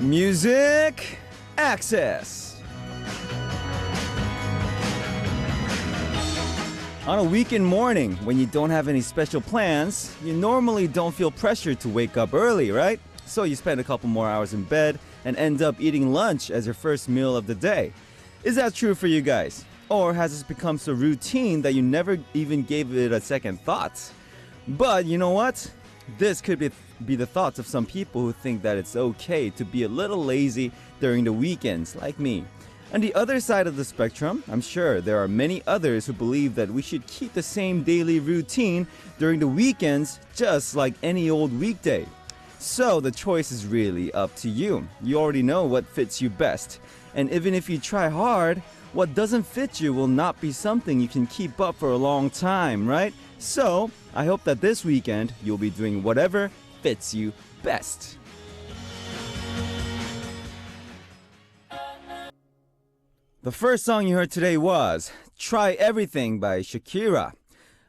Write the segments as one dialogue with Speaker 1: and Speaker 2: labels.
Speaker 1: Music Access. On a weekend morning, when you don't have any special plans, you normally don't feel pressured to wake up early, right? So you spend a couple more hours in bed and end up eating lunch as your first meal of the day. Is that true for you guys? Or has this become so routine that you never even gave it a second thought? But you know what? This could be the thoughts of some people who think that it's okay to be a little lazy during the weekends, like me. On the other side of the spectrum, I'm sure there are many others who believe that we should keep the same daily routine during the weekends just like any old weekday. So the choice is really up to you. You already know what fits you best. And even if you try hard, what doesn't fit you will not be something you can keep up for a long time, right? So I hope that this weekend you'll be doing whatever fits you best. The first song you heard today was Try Everything by Shakira.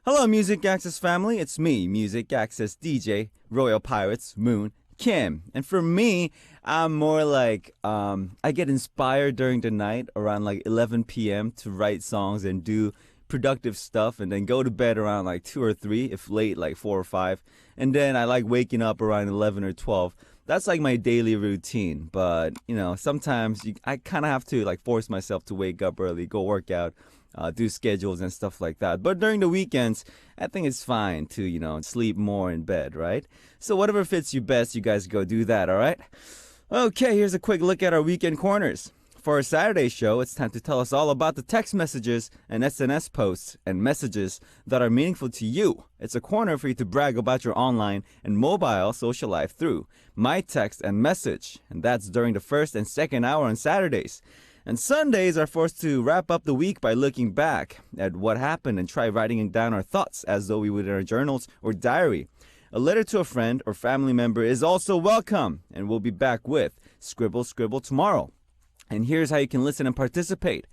Speaker 1: Hello, Music Access family. It's me, Music Access DJ, Royal Pirates, Moon, Kim. And for me, I'm more like, I get inspired during the night around like 11 p.m. to write songs and do productive stuff, and then go to bed around like 2 or 3, if late, like 4 or 5. And then I like waking up around 11 or 12. That's like my daily routine. But, you know, sometimes I kind of have to like force myself to wake up early, go work out, do schedules and stuff like that. But during the weekends, I think it's fine to, you know, sleep more in bed, right? So whatever fits you best, you guys go do that, all right? Okay, here's a quick look at our weekend corners. For our Saturday show, it's time to tell us all about the text messages and SNS posts and messages that are meaningful to you. It's a corner for you to brag about your online and mobile social life through My Text and Message. And that's during the first and second hour on Saturdays. And Sundays are forced to wrap up the week by looking back at what happened and try writing down our thoughts as though we would in our journals or diary. A letter to a friend or family member is also welcome. And we'll be back with Scribble Scribble tomorrow. And here's how you can listen and participate.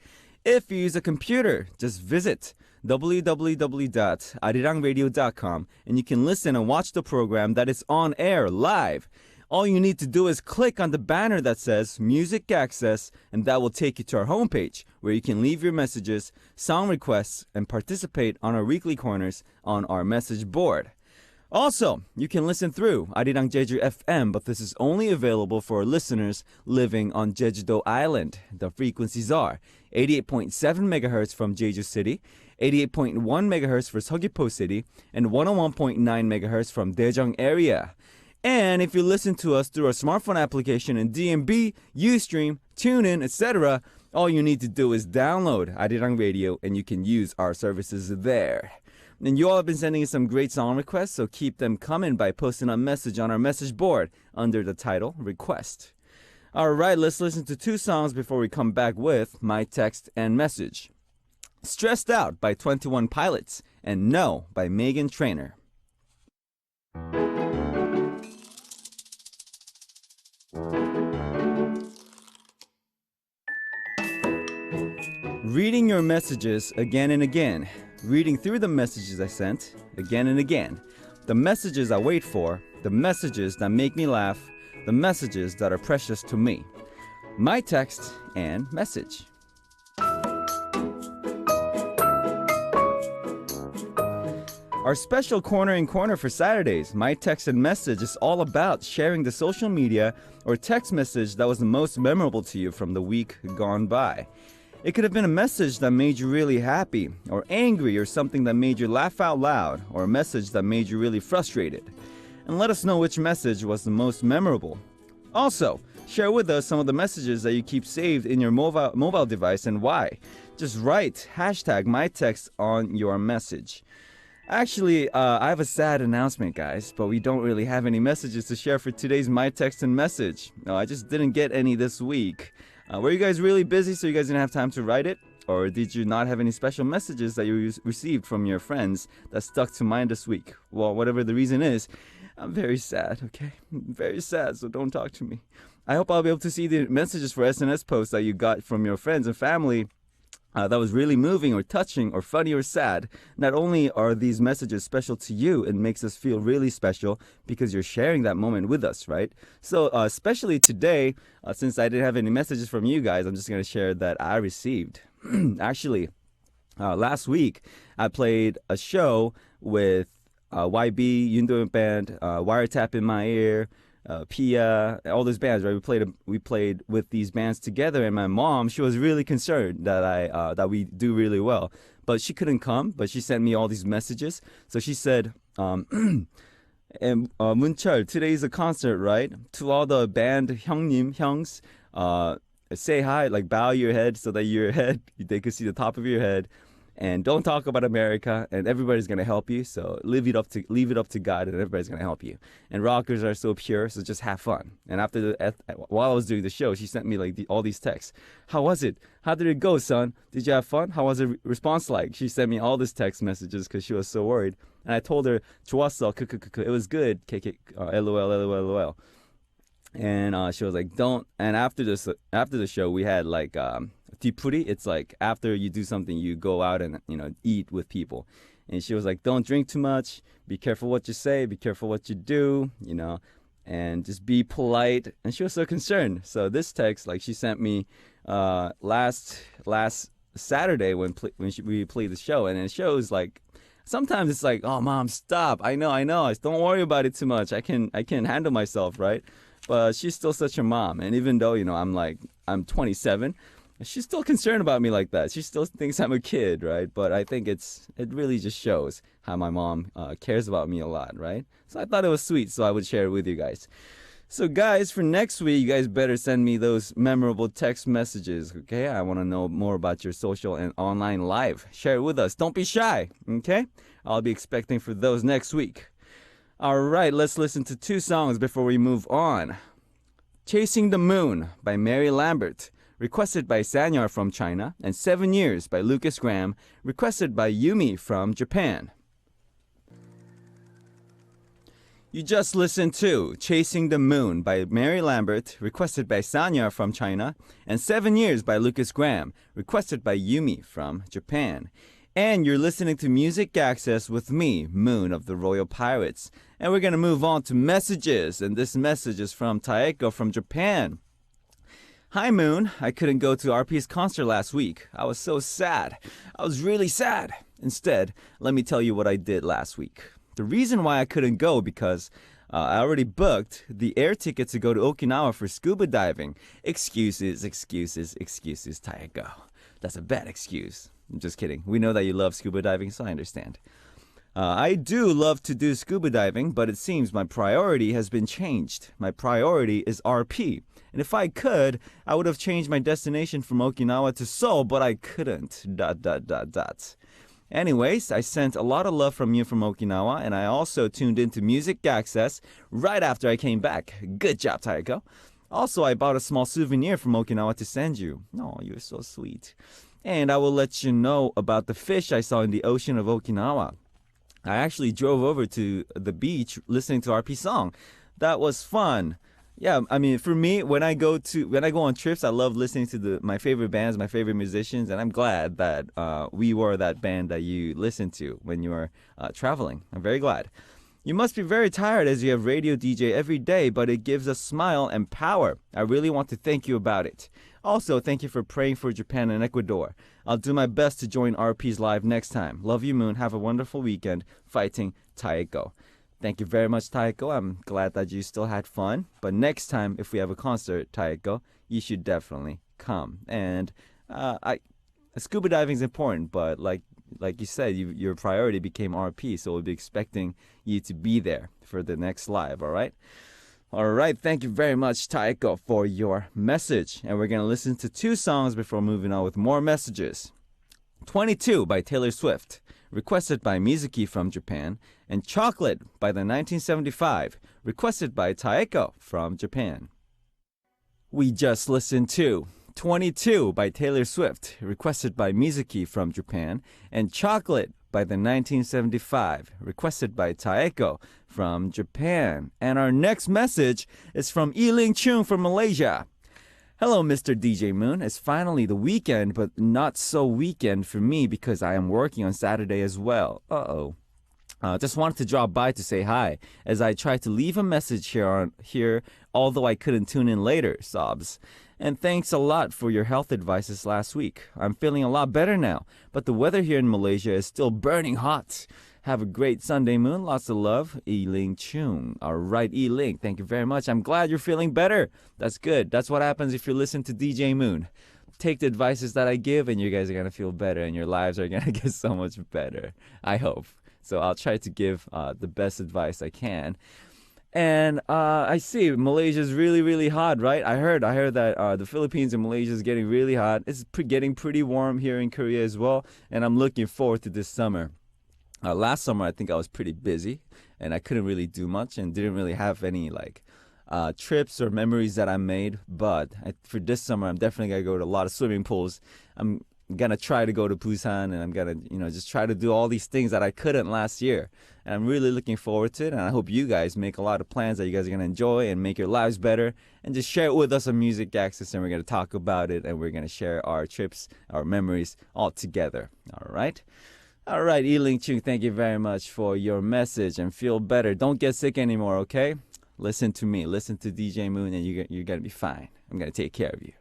Speaker 1: If you use a computer, just visit www.arirangradio.com and you can listen and watch the program that is on air live. All you need to do is click on the banner that says Music Access, and that will take you to our homepage where you can leave your messages, song requests, and participate on our weekly corners on our message board. Also, you can listen through Arirang Jeju FM, but this is only available for listeners living on Jeju-do Island. The frequencies are 88.7 MHz from Jeju City, 88.1 MHz for Seogwipo City, and 101.9 MHz from Daejeong area. And if you listen to us through our smartphone application in DMB, Ustream, TuneIn, etc., all you need to do is download Arirang Radio and you can use our services there. And you all have been sending us some great song requests, so keep them coming by posting a message on our message board under the title Request. All right, let's listen to 2 songs before we come back with My Text and Message. Stressed Out by 21 Pilots and No by Megan Trainor. Reading your messages again and again. Reading through the messages I sent again and again. The messages I wait for, the messages that make me laugh, the messages that are precious to me. My Text and Message. Our special corner in corner for Saturdays, My Text and Message, is all about sharing the social media or text message that was the most memorable to you from the week gone by. It could have been a message that made you really happy, or angry, or something that made you laugh out loud, or a message that made you really frustrated. And let us know which message was the most memorable. Also, share with us some of the messages that you keep saved in your mobile device and why. Just write #MyText on your message. Actually, I have a sad announcement, guys, but we don't really have any messages to share for today's My Text and Message. No, I just didn't get any this week. Were you guys really busy so you guys didn't have time to write it? Or did you not have any special messages that you received from your friends that stuck to mind this week? Well, whatever the reason is, I'm very sad, okay? I'm very sad, so don't talk to me. I hope I'll be able to see the messages for SNS posts that you got from your friends and family that was really moving or touching or funny or sad. Not only are these messages special to you, it makes us feel really special because you're sharing that moment with us, right? So, especially today, since I didn't have any messages from you guys, I'm just going to share that I received. Actually, last week, I played a show with YB, Yundoin Band, Wiretap in My Ear, Pia, all those bands, right? We played with these bands together, and my mom, she was really concerned that we do really well, but she couldn't come. But she sent me all these messages. So she said, and Munchal, today is a concert, right? To all the band 형님, 형s, say hi, like bow your head so that your head they could see the top of your head. And don't talk about America, and everybody's gonna help you. So leave it up to God, and everybody's gonna help you. And rockers are so pure, so just have fun. And while I was doing the show, she sent me like all these texts. How was it? How did it go, son? Did you have fun? How was the response like? She sent me all these text messages because she was so worried. And I told her, 좋았어, it was good, LOL, LOL, LOL. And she was like, don't. And after the show, we had like 뒷풀이. It's like after you do something, you go out and eat with people. And she was like, don't drink too much. Be careful what you say. Be careful what you do. And just be polite. And she was so concerned. So this text, like she sent me last Saturday when we played the show, and it shows like. Sometimes it's like, oh, mom, stop. I know. Don't worry about it too much. I can handle myself, right? But she's still such a mom. And even though, I'm 27, she's still concerned about me like that. She still thinks I'm a kid, right? But I think it really just shows how my mom cares about me a lot, right? So I thought it was sweet, so I would share it with you guys. So guys, for next week, you guys better send me those memorable text messages, okay? I want to know more about your social and online life. Share it with us. Don't be shy, okay? I'll be expecting for those next week. All right, let's listen to 2 songs before we move on. Chasing the Moon by Mary Lambert, requested by Sanyar from China, and 7 Years by Lucas Graham, requested by Yumi from Japan. You just listened to Chasing the Moon by Mary Lambert, requested by Sanyar from China, and 7 Years by Lucas Graham, requested by Yumi from Japan. And you're listening to Music Access with me, Moon of the Royal Pirates. And we're going to move on to messages, and this message is from Taeko from Japan. Hi Moon, I couldn't go to RP's concert last week. I was so sad. I was really sad. Instead, let me tell you what I did last week. The reason why I couldn't go because I already booked the air ticket to go to Okinawa for scuba diving. Excuses, Taeko. That's a bad excuse. I'm just kidding. We know that you love scuba diving, so I understand. I do love to do scuba diving, but it seems my priority has been changed. My priority is RP. And if I could, I would have changed my destination from Okinawa to Seoul, but I couldn't. ... Anyways, I sent a lot of love from you from Okinawa, and I also tuned into Music Access right after I came back. Good job, Taeko. Also, I bought a small souvenir from Okinawa to send you. Oh, you're so sweet. And I will let you know about the fish I saw in the ocean of Okinawa. I actually drove over to the beach listening to RP song. That was fun. Yeah, I mean, for me, when I go on trips, I love listening to my favorite bands, my favorite musicians, and I'm glad that we were that band that you listened to when you were traveling. I'm very glad. You must be very tired as you have radio DJ every day, but it gives us smile and power. I really want to thank you about it. Also, thank you for praying for Japan and Ecuador. I'll do my best to join RP's live next time. Love you, Moon. Have a wonderful weekend. Fighting, Taeko. Thank you very much, Taeko. I'm glad that you still had fun. But next time, if we have a concert, Taeko, you should definitely come. And scuba diving is important, but like you said, your priority became RP, so we'll be expecting you to be there for the next live, all right? All right, thank you very much, Taeko, for your message. And we're going to listen to 2 songs before moving on with more messages. 22 by Taylor Swift, requested by Mizuki from Japan, and Chocolate by the 1975, requested by Taeko from Japan. We just listened to 22 by Taylor Swift, requested by Mizuki from Japan, and Chocolate by the 1975, requested by Taeko from Japan. And our next message is from Yiling Chung from Malaysia. Hello, Mr. DJ Moon. It's finally the weekend, but not so weekend for me because I am working on Saturday as well. Uh-oh. Just wanted to drop by to say hi as I tried to leave a message here, although I couldn't tune in later. Sobs. And thanks a lot for your health advices last week. I'm feeling a lot better now, but the weather here in Malaysia is still burning hot. Have a great Sunday, Moon. Lots of love. Ling Chung. All right, Ling. Thank you very much. I'm glad you're feeling better. That's good. That's what happens if you listen to DJ Moon. Take the advices that I give, and you guys are going to feel better, and your lives are going to get so much better. I hope. So I'll try to give the best advice I can. And I see Malaysia's really, really hot, right? I heard that the Philippines and Malaysia is getting really hot. It's getting pretty warm here in Korea as well, and I'm looking forward to this summer. Last summer, I think I was pretty busy, and I couldn't really do much and didn't really have any trips or memories that I made. But for this summer, I'm definitely gonna go to a lot of swimming pools. I'm gonna try to go to Busan, and I'm gonna just try to do all these things that I couldn't last year. And I'm really looking forward to it. And I hope you guys make a lot of plans that you guys are gonna enjoy and make your lives better. And just share it with us on Music Access, and we're gonna talk about it, and we're gonna share our trips, our memories all together. All right. All right, Ling Chung, thank you very much for your message, and feel better. Don't get sick anymore, okay? Listen to me. Listen to DJ Moon, and you're going to be fine. I'm going to take care of you.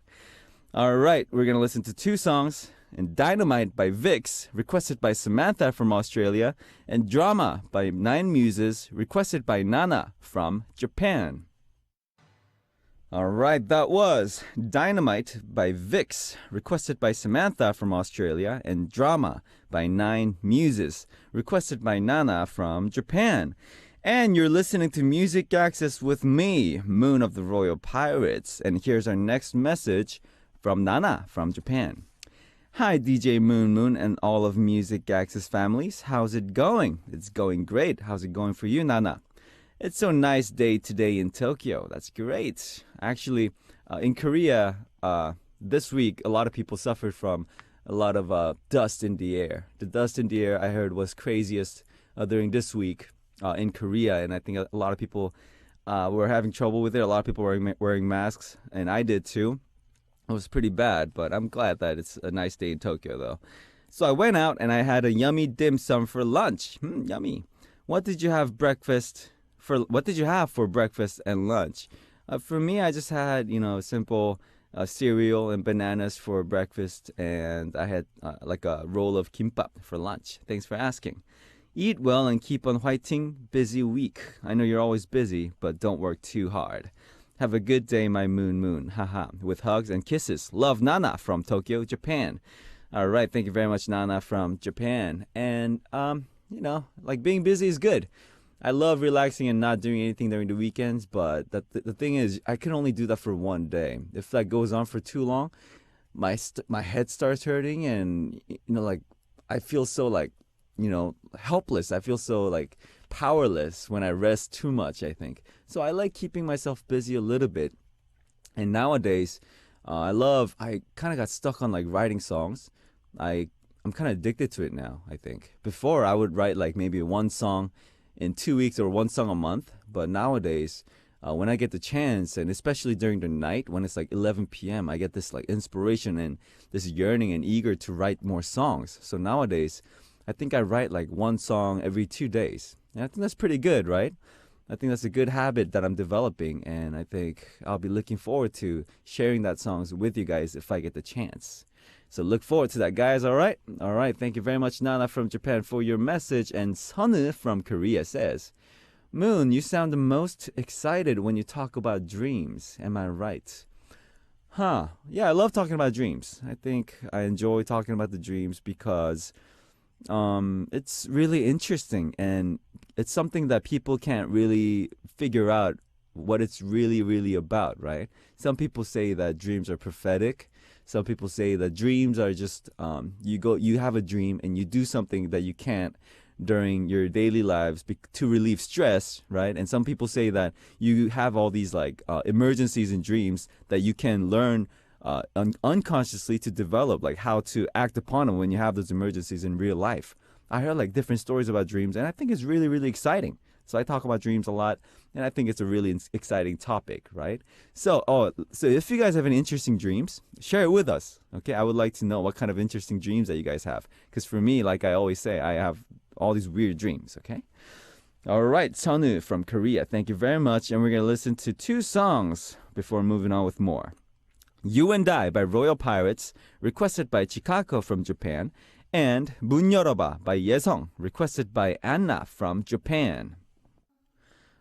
Speaker 1: All right, we're going to listen to two songs. And Dynamite by Vix, requested by Samantha from Australia. And Drama by Nine Muses, requested by Nana from Japan. All right, that was Dynamite by Vix, requested by Samantha from Australia, and Drama by Nine Muses, requested by Nana from Japan. And you're listening to Music Access with me, Moon of the Royal Pirates. And here's our next message from Nana from Japan. Hi, DJ Moon and all of Music Access families. How's it going? It's going great. How's it going for you, Nana? It's so nice day today in Tokyo. That's great. Actually, in Korea, this week, a lot of people suffered from a lot of dust in the air. The dust in the air, I heard, was craziest during this week in Korea. And I think a lot of people were having trouble with it. A lot of people were wearing masks, and I did too. It was pretty bad, but I'm glad that it's a nice day in Tokyo, though. So I went out and I had a yummy dim sum for lunch. Yummy. What did you have for breakfast and lunch? For me, I just had, simple cereal and bananas for breakfast, and I had like a roll of kimbap for lunch. Thanks for asking. Eat well and keep on fighting. Busy week. I know you're always busy, but don't work too hard. Have a good day, my moon. Haha. With hugs and kisses. Love, Nana from Tokyo, Japan. All right. Thank you very much, Nana from Japan. And, being busy is good. I love relaxing and not doing anything during the weekends, but the thing is, I can only do that for one day. If that goes on for too long, my head starts hurting, and I feel so helpless. I feel so powerless when I rest too much, I think. So I like keeping myself busy a little bit. And nowadays, I kind of got stuck on writing songs. I'm kind of addicted to it now, I think. Before, I would write maybe one song in 2 weeks or one song a month. But nowadays, when I get the chance, and especially during the night when it's 11 p.m., I get this inspiration and this yearning and eager to write more songs. So nowadays, I think I write one song every 2 days. And I think that's pretty good, right? I think that's a good habit that I'm developing, and I think I'll be looking forward to sharing that songs with you guys if I get the chance. So look forward to that, guys, all right? All right, thank you very much, Nana from Japan, for your message. And Sonu from Korea says, Moon, you sound the most excited when you talk about dreams. Am I right? Yeah, I love talking about dreams. I think I enjoy talking about the dreams because it's really interesting, and it's something that people can't really figure out what it's really, really about, right? Some people say that dreams are prophetic. Some people say that dreams are just you have a dream and you do something that you can't during your daily lives to relieve stress, right? And some people say that you have all these emergencies in dreams that you can learn unconsciously to develop, how to act upon them when you have those emergencies in real life. I heard different stories about dreams, and I think it's really, really exciting. So I talk about dreams a lot, and I think it's a really exciting topic, right? So if you guys have any interesting dreams, share it with us, okay? I would like to know what kind of interesting dreams that you guys have. Because for me, like I always say, I have all these weird dreams, okay? All right, Sonu from Korea, thank you very much. And we're going to listen to 2 songs before moving on with more. You and I by Royal Pirates, requested by Chikako from Japan, and 문 열어봐 by Yesong, requested by Anna from Japan.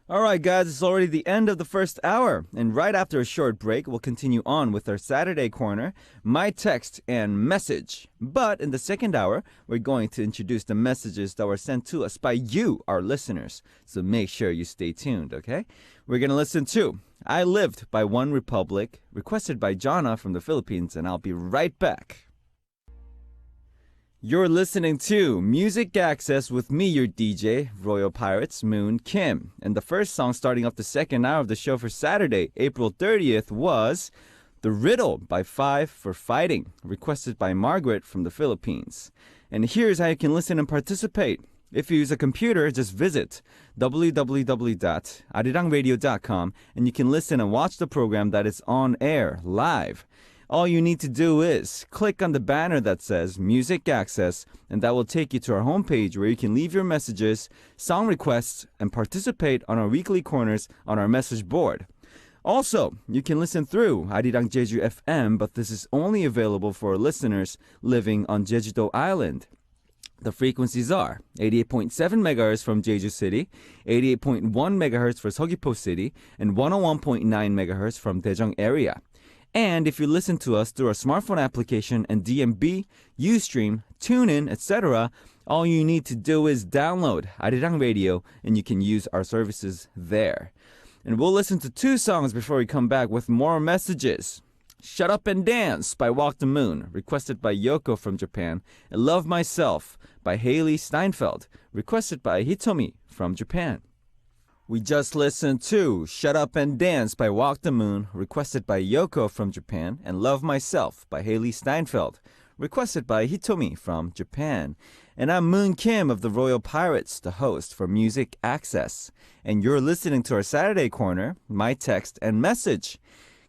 Speaker 1: All right, guys, it's already the end of the first hour, and right after a short break, we'll continue on with our Saturday corner, My Text and Message. But in the second hour, we're going to introduce the messages that were sent to us by you, our listeners. So make sure you stay tuned, okay? We're going to listen to I Lived by One Republic, requested by Jonna from the Philippines, and I'll be right back. You're listening to Music Access with me, your DJ, Royal Pirates, Moon Kim. And the first song starting off the second hour of the show for Saturday, April 30th was The Riddle by Five for Fighting, requested by Margaret from the Philippines. And here's how you can listen and participate. If you use a computer, just visit www.arirangradio.com and you can listen and watch the program that is on air live. All you need to do is click on the banner that says Music Access, and that will take you to our homepage where you can leave your messages, song requests, and participate on our weekly corners on our message board. Also, you can listen through Arirang Jeju FM, but this is only available for listeners living on Jeju-do Island. The frequencies are 88.7 MHz from Jeju City, 88.1 MHz for Seogwipo City, and 101.9 MHz from Daejeong area. And if you listen to us through our smartphone application and DMB, Ustream, TuneIn, etc., all you need to do is download Arirang Radio and you can use our services there. And we'll listen to 2 songs before we come back with more messages. Shut Up and Dance by Walk the Moon, requested by Yoko from Japan, and Love Myself by Haley Steinfeld, requested by Hitomi from Japan. We just listened to Shut Up and Dance by Walk the Moon, requested by Yoko from Japan, and Love Myself by Haley Steinfeld, requested by Hitomi from Japan. And I'm Moon Kim of the Royal Pirates, the host for Music Access. And you're listening to our Saturday corner, My Text and Message.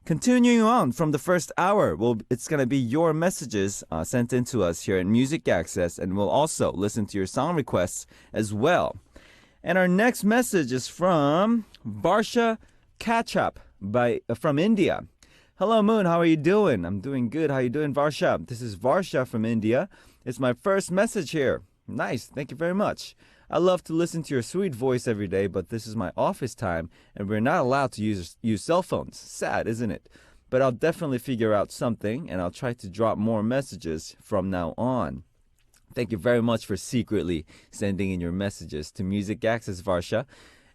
Speaker 1: Continuing on from the first hour, it's going to be your messages sent in to us here at Music Access, and we'll also listen to your song requests as well. And our next message is from Varsha Kachap from India. Hello, Moon. How are you doing? I'm doing good. How are you doing, Varsha? This is Varsha from India. It's my first message here. Nice. Thank you very much. I love to listen to your sweet voice every day, but this is my office time, and we're not allowed to use cell phones. Sad, isn't it? But I'll definitely figure out something, and I'll try to drop more messages from now on. Thank you very much for secretly sending in your messages to Music Access, Varsha.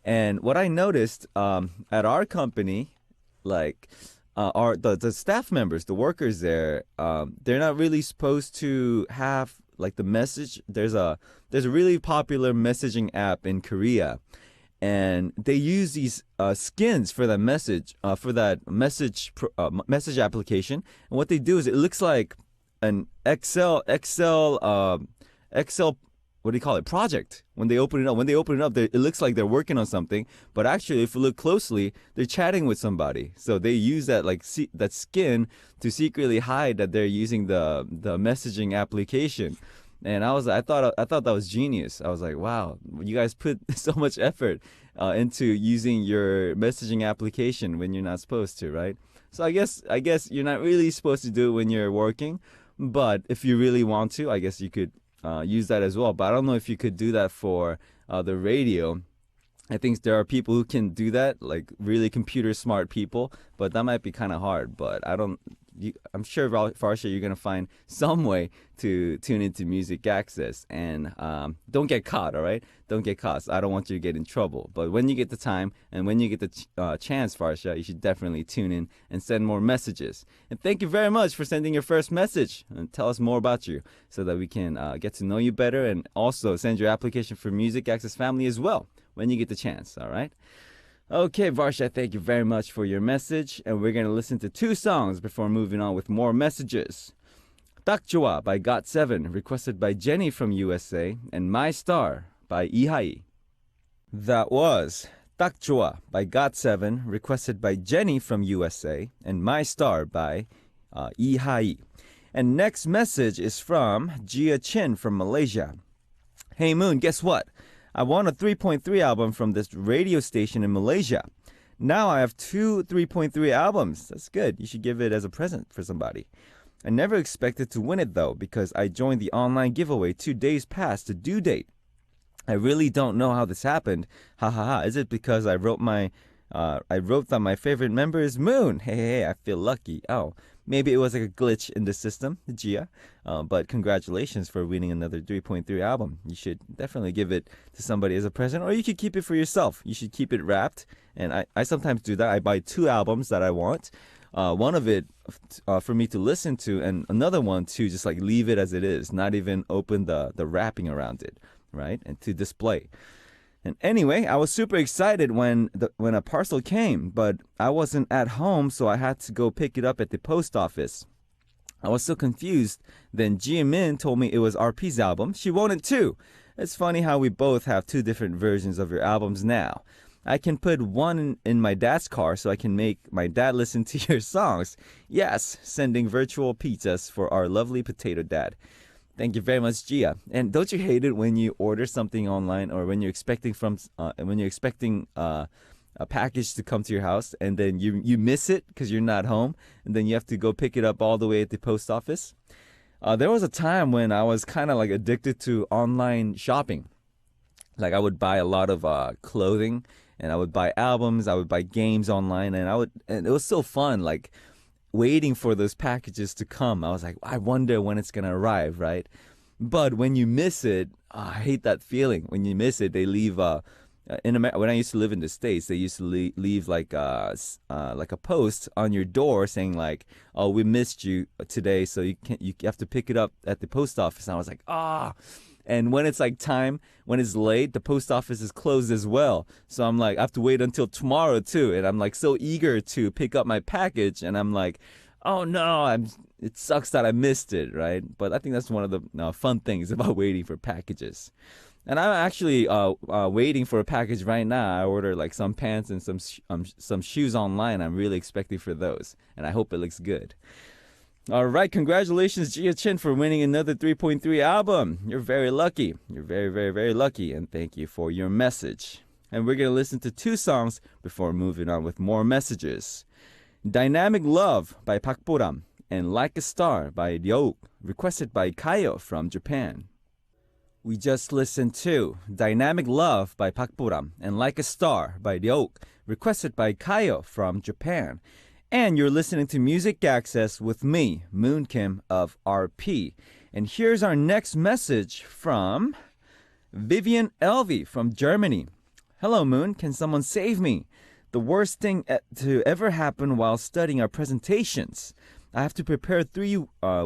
Speaker 1: And what I noticed at our company, like the staff members, the workers there, they're not really supposed to have like the message. There's a really popular messaging app in Korea, and they use these skins for that message message application. And what they do is it looks like an Excel what do you call it, project. When they open it up, it looks like they're working on something, but actually if you look closely, they're chatting with somebody. So they use that that skin to secretly hide that they're using the messaging application. And I thought that was genius. I was like, wow, you guys put so much effort into using your messaging application when you're not supposed to, right? So I guess you're not really supposed to do it when you're working, but if you really want to, I guess you could use that as well. But I don't know if you could do that for the radio. I think there are people who can do that, like really computer smart people, but that might be kind of hard. But I'm sure, Varsha, you're going to find some way to tune into Music Access. And don't get caught, all right? Don't get caught. I don't want you to get in trouble. But when you get the time and when you get the chance, Varsha, you should definitely tune in and send more messages. And thank you very much for sending your first message. And tell us more about you so that we can get to know you better, and also send your application for Music Access Family as well when you get the chance, all right? Okay, Varsha, thank you very much for your message. And we're going to listen to 2 songs before moving on with more messages. 딱 좋아 by Got7, requested by Jenny from USA, and My Star by Ihai. That was Tak Chua by Got7, requested by Jenny from USA, and My Star by Ihai. And next message is from Gia Chin from Malaysia. Hey Moon, guess what? I won a 3.3 album from this radio station in Malaysia. Now I have two 3.3 albums. That's good. You should give it as a present for somebody. I never expected to win it though because I joined the online giveaway 2 days past the due date. I really don't know how this happened. Ha ha ha. Is it because I wrote that my favorite member is Moon? Hey, I feel lucky. Oh, maybe it was like a glitch in the system, Gia. But congratulations for winning another 3.3 album. You should definitely give it to somebody as a present, or you could keep it for yourself. You should keep it wrapped. And I sometimes do that. I buy 2 albums that I want. One of it for me to listen to, and another one to just like leave it as it is, not even open the wrapping around it, right? And to display. And anyway, I was super excited when a parcel came, but I wasn't at home, so I had to go pick it up at the post office. I was so confused. Then Jia Min told me it was RP's album. She won it too. It's funny how we both have 2 different versions of your albums now. I can put one in my dad's car so I can make my dad listen to your songs. Yes, sending virtual pizzas for our lovely potato dad. Thank you very much, Gia. And don't you hate it when you order something online or when you're expecting a package to come to your house and then you miss it because you're not home and then you have to go pick it up all the way at the post office? There was a time when I was kind of like addicted to online shopping. Like I would buy a lot of clothing and I would buy albums, I would buy games online, and it was so fun, like waiting for those packages to come. I was like, I wonder when it's gonna arrive, right? But when you miss it, I hate that feeling. When you miss it, they leave. In America, when I used to live in the States, they used to leave like a post on your door saying like, "Oh, we missed you today, so you have to pick it up at the post office." And I was like, ah. And when it's like time, when it's late, the post office is closed as well. So I'm like, I have to wait until tomorrow too. And I'm like so eager to pick up my package. And I'm like, oh no, it sucks that I missed it, right? But I think that's one of the fun things about waiting for packages. And I'm actually waiting for a package right now. I ordered like some pants and some shoes online. I'm really expecting for those. And I hope it looks good. All right, congratulations, Gia Chin, for winning another 3.3 album. You're very lucky. You're very, very, very lucky, and thank you for your message. And we're going to listen to 2 songs before moving on with more messages. Dynamic Love by Pak Boram and Like a Star by Ryouk, requested by Kayo from Japan. We just listened to Dynamic Love by Pak Boram and Like a Star by Ryouk, requested by Kayo from Japan. And you're listening to Music Access with me, Moon Kim of RP. And here's our next message from Vivian Elvey from Germany. Hello, Moon. Can someone save me? The worst thing to ever happen while studying are presentations. I have to prepare 3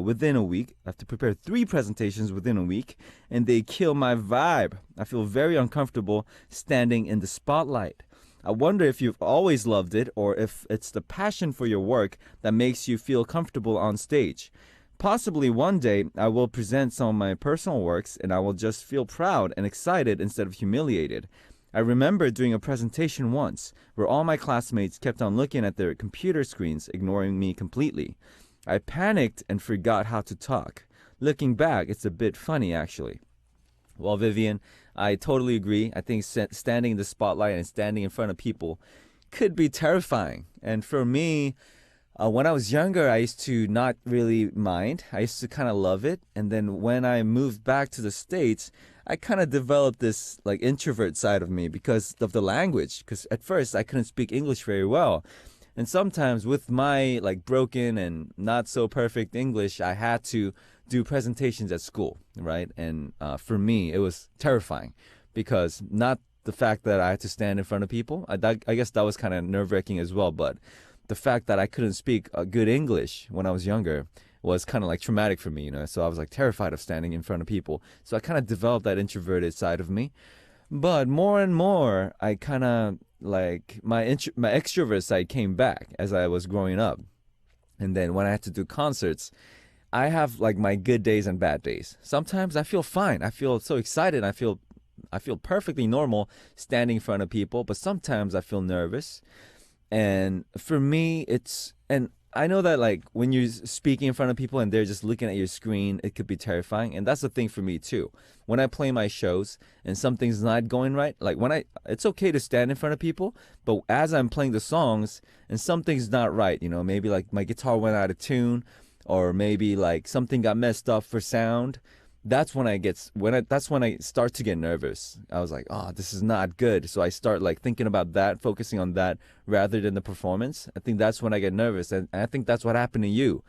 Speaker 1: within a week. I have to prepare 3 presentations within a week, and they kill my vibe. I feel very uncomfortable standing in the spotlight. I wonder if you've always loved it or if it's the passion for your work that makes you feel comfortable on stage. Possibly one day I will present some of my personal works and I will just feel proud and excited instead of humiliated. I remember doing a presentation once where all my classmates kept on looking at their computer screens, ignoring me completely. I panicked and forgot how to talk. Looking back, it's a bit funny actually. Well, Vivian, I totally agree. I think standing in the spotlight and standing in front of people could be terrifying. And for me, when I was younger, I used to not really mind. I used to kind of love it. And then when I moved back to the States, I kind of developed this like introvert side of me because of the language. Because at first I couldn't speak English very well. And sometimes with my like broken and not so perfect English, I had to do presentations at school, right? And for me, it was terrifying because not the fact that I had to stand in front of people. I guess that was kind of nerve-wracking as well. But the fact that I couldn't speak good English when I was younger was kind of like traumatic for me, you know? So I was like terrified of standing in front of people. So I kind of developed that introverted side of me. But more and more, I kind of like my extrovert side came back as I was growing up. And then when I had to do concerts, I have like my good days and bad days. Sometimes I feel fine. I feel so excited. I feel I feel perfectly normal standing in front of people, but sometimes I feel nervous. And for me, and I know that like when you're speaking in front of people and they're just looking at your screen, it could be terrifying. And that's the thing for me too. When I play my shows and something's not going right, like it's okay to stand in front of people, but as I'm playing the songs and something's not right, maybe like my guitar went out of tune, or maybe like something got messed up for sound. That's when I start to get nervous. I was like, oh, this is not good. So I start like thinking about that, focusing on that rather than the performance. I think that's when I get nervous, and I think that's what happened to you.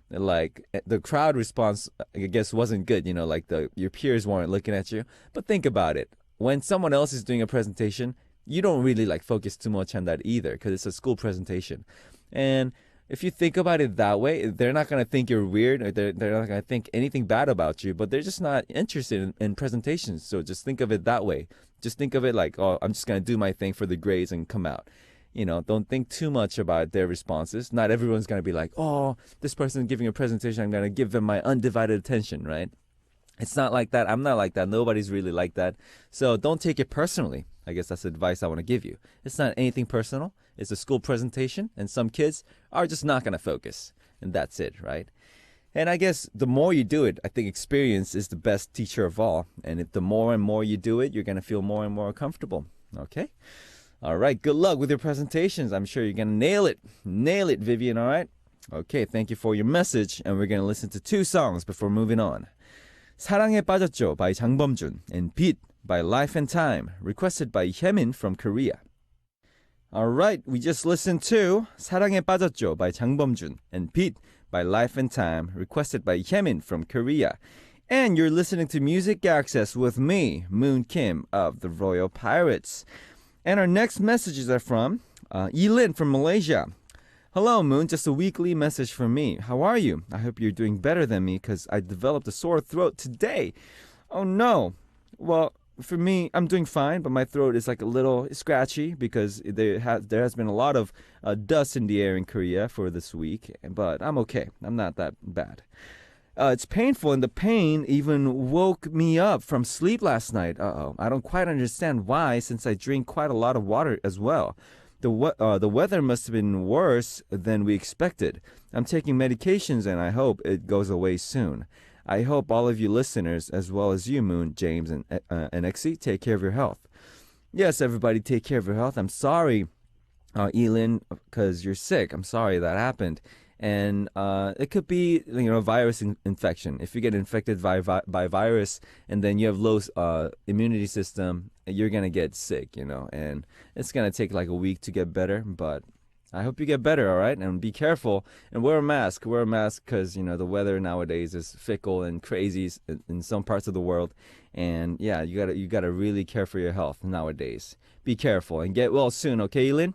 Speaker 1: Like the crowd response, I guess, wasn't good. Like your peers weren't looking at you. But think about it: when someone else is doing a presentation, you don't really like focus too much on that either, because it's a school presentation, and if you think about it that way, they're not going to think you're weird, or they're not going to think anything bad about you, but they're just not interested in presentations. So just think of it that way. Just think of it like, oh, I'm just going to do my thing for the grades and come out. Don't think too much about their responses. Not everyone's going to be like, oh, this person's giving a presentation, I'm going to give them my undivided attention, right? It's not like that. I'm not like that. Nobody's really like that. So don't take it personally. I guess that's the advice I want to give you. It's not anything personal. It's a school presentation, and some kids are just not going to focus. And that's it, right? And I guess the more you do it, I think experience is the best teacher of all. And if the more and more you do it, you're going to feel more and more comfortable. Okay? All right. Good luck with your presentations. I'm sure you're going to nail it. Nail it, Vivian, all right? Okay, thank you for your message. And we're going to listen to 2 songs before moving on. 사랑에 빠졌죠 by 장범준 and Beat by Life and Time, requested by Hyemin from Korea. Alright, we just listened to 사랑에 빠졌죠 by 장범준 and Beat by Life and Time, requested by Hyemin from Korea. And you're listening to Music Access with me, Moon Kim of the Royal Pirates. And our next messages are from Elin from Malaysia. Hello, Moon. Just a weekly message from me. How are you? I hope you're doing better than me, because I developed a sore throat today. Oh, no. Well, for me, I'm doing fine, but my throat is like a little scratchy because there has been a lot of dust in the air in Korea for this week. But I'm okay. I'm not that bad. It's painful, and the pain even woke me up from sleep last night. Uh-oh. I don't quite understand why, since I drink quite a lot of water as well. The weather must have been worse than we expected. I'm taking medications, and I hope it goes away soon. I hope all of you listeners, as well as you, Moon, James, and Exie, take care of your health. Yes, everybody, take care of your health. I'm sorry, Elin, because you're sick. I'm sorry that happened. And it could be, virus infection. If you get infected by virus and then you have low immunity system, you're going to get sick, and it's going to take like a week to get better. But I hope you get better, all right? And be careful and wear a mask. Wear a mask because, the weather nowadays is fickle and crazy in some parts of the world. And yeah, you gotta really care for your health nowadays. Be careful and get well soon, okay, Elin?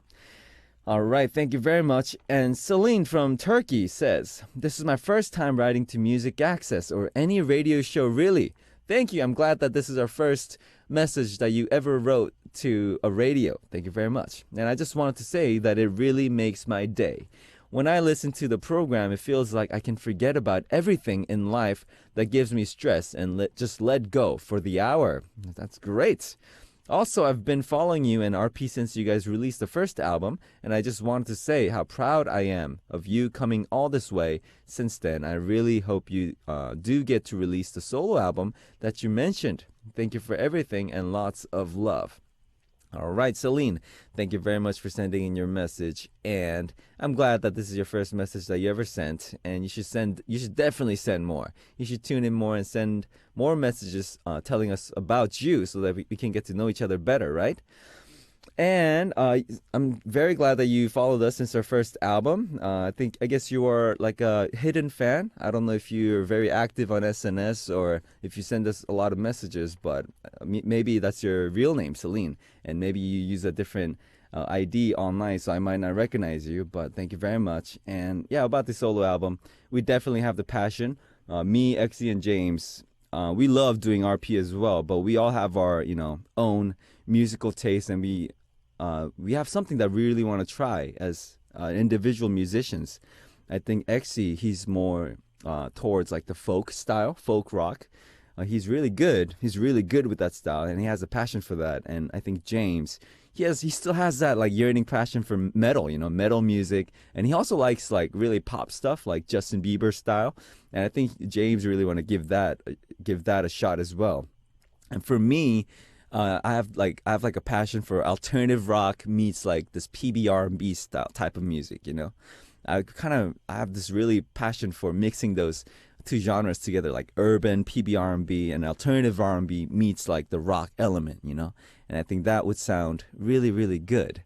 Speaker 1: All right, thank you very much. And Celine from Turkey says, this is my first time writing to Music Access or any radio show, really. Thank you. I'm glad that this is our first message that you ever wrote to a radio. Thank you very much. And I just wanted to say that it really makes my day. When I listen to the program, it feels like I can forget about everything in life that gives me stress and just let go for the hour. That's great. Also, I've been following you and RP since you guys released the first album, and I just wanted to say how proud I am of you coming all this way since then. I really hope you do get to release the solo album that you mentioned. Thank you for everything and lots of love. All right, Celine, thank you very much for sending in your message, and I'm glad that this is your first message that you ever sent, and you should definitely send more. You should tune in more and send more messages telling us about you so that we can get to know each other better, right? And I'm very glad that you followed us since our first album. I guess you are like a hidden fan. I don't know if you're very active on SNS or if you send us a lot of messages, but maybe that's your real name, Celine, and maybe you use a different ID online, so I might not recognize you, but thank you very much. And yeah, about the solo album, we definitely have the passion. Me, Exie, and James, we love doing RP as well, but we all have our, own musical taste, and we have something that we really want to try as individual musicians. I think Exie, he's more towards like the folk style, folk rock. He's really good. He's really good with that style, and he has a passion for that. And I think James, he still has that like yearning passion for metal, metal music, and he also likes like really pop stuff, like Justin Bieber style. And I think James really want to give that a shot as well. And for me, I have like a passion for alternative rock meets like this PBR&B style type of music. I have this really passion for mixing those two genres together, like urban PBR&B and alternative R&B meets like the rock element. And I think that would sound really, really good.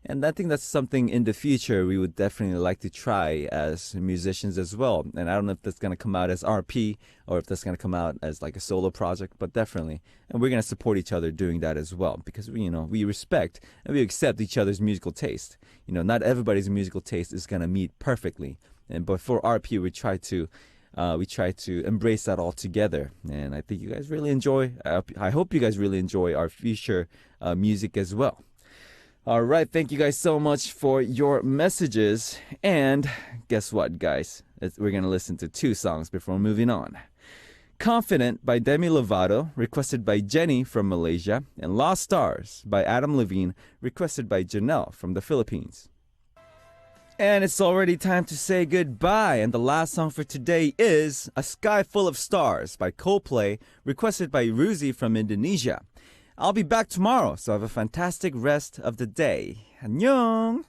Speaker 1: And I think that's something in the future we would definitely like to try as musicians as well. And I don't know if that's going to come out as RP or if that's going to come out as like a solo project, but definitely. And we're going to support each other doing that as well because we respect and we accept each other's musical taste. Not everybody's musical taste is going to meet perfectly. But for RP, we try to embrace that all together. And I think you guys really enjoy. I hope you guys really enjoy our future music as well. All right, thank you guys so much for your messages. And guess what, guys? We're going to listen to two songs before moving on. Confident by Demi Lovato, requested by Jenny from Malaysia, and Lost Stars by Adam Levine, requested by Janelle from the Philippines. And it's already time to say goodbye, and the last song for today is A Sky Full of Stars by Coldplay, requested by Ruzi from Indonesia. I'll be back tomorrow, so have a fantastic rest of the day. Annyeong!